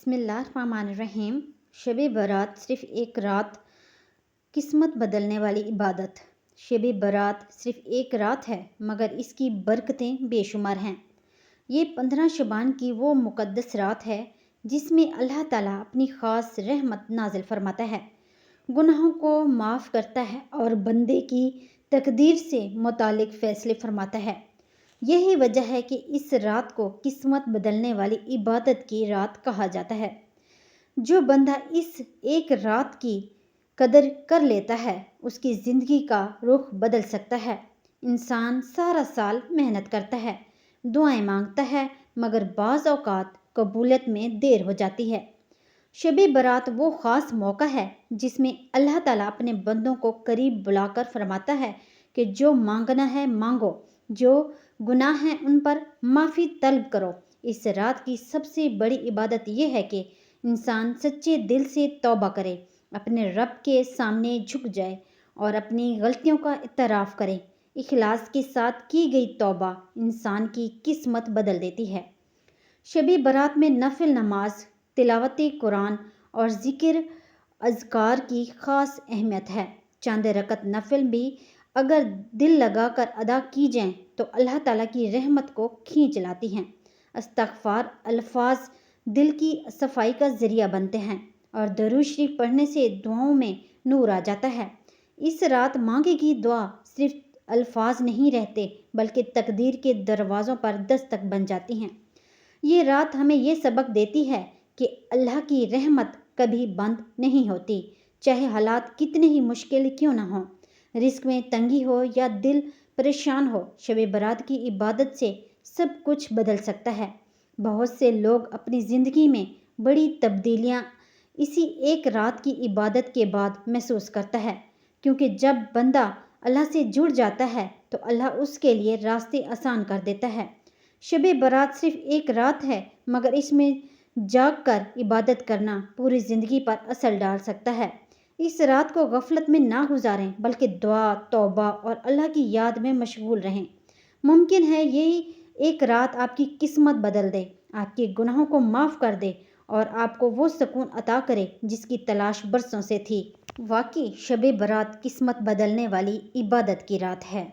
बिस्मिल्लाहिर्रहमानिर्रहीम। शब बारात सिर्फ़ एक रात, किस्मत बदलने वाली इबादत। शब बारात सिर्फ़ एक रात है मगर इसकी बरकतें बेशुमार हैं। ये 15 शबान की वो मुक़द्दस रात है जिसमें अल्लाह ताला अपनी ख़ास रहमत नाज़िल फरमाता है, गुनाहों को माफ़ करता है और बंदे की तकदीर से मुतालिक फ़ैसले फरमाता है। यही वजह है कि इस रात को किस्मत बदलने वाली इबादत की रात कहा जाता है। जो बंदा इस एक रात की कदर कर लेता है उसकी ज़िंदगी का रुख बदल सकता है। इंसान सारा साल मेहनत करता है, दुआएं मांगता है मगर बाज़ औक़ात कबूलियत में देर हो जाती है। शब बारात वो ख़ास मौका है जिसमें अल्लाह ताला अपने बंदों को करीब बुलाकर फरमाता है कि जो मांगना है मांगो, जो गुनाह हैं उन पर माफ़ी तलब करो। इस रात की सबसे बड़ी इबादत यह है कि इंसान सच्चे दिल से तौबा करे, अपने रब के सामने झुक जाए और अपनी गलतियों का इतराफ़ करे। इखलास के साथ की गई तौबा इंसान की किस्मत बदल देती है। शब बारात में नफिल नमाज, तिलावत कुरान और ज़िक्र अज़कार की ख़ास अहमियत है। चंद रकत नफिल भी अगर दिल लगाकर अदा की जाएं तो अल्लाह ताला की रहमत को खींच लाती हैं। इस्तग़फ़ार अल्फाज दिल की सफाई का ज़रिया बनते हैं और दरूद शरीफ पढ़ने से दुआओं में नूर आ जाता है। इस रात मांगी गई दुआ सिर्फ अल्फाज नहीं रहते बल्कि तकदीर के दरवाज़ों पर दस्तक बन जाती हैं। ये रात हमें ये सबक देती है कि अल्लाह की रहमत कभी बंद नहीं होती, चाहे हालात कितने ही मुश्किल क्यों ना हों, रिस्क में तंगी हो या दिल परेशान हो। शब बारात की इबादत से सब कुछ बदल सकता है। बहुत से लोग अपनी ज़िंदगी में बड़ी तब्दीलियाँ इसी एक रात की इबादत के बाद महसूस करता है, क्योंकि जब बंदा अल्लाह से जुड़ जाता है तो अल्लाह उसके लिए रास्ते आसान कर देता है। शब बारात सिर्फ एक रात है मगर इसमें जाग कर इबादत करना पूरी ज़िंदगी पर असर डाल सकता है। इस रात को गफलत में ना गुजारें बल्कि दुआ, तौबा और अल्लाह की याद में मशगूल रहें। मुमकिन है यही एक रात आपकी किस्मत बदल दे, आपके गुनाहों को माफ़ कर दे और आपको वो सुकून अता करे जिसकी तलाश बरसों से थी। वाकई शब बारात किस्मत बदलने वाली इबादत की रात है।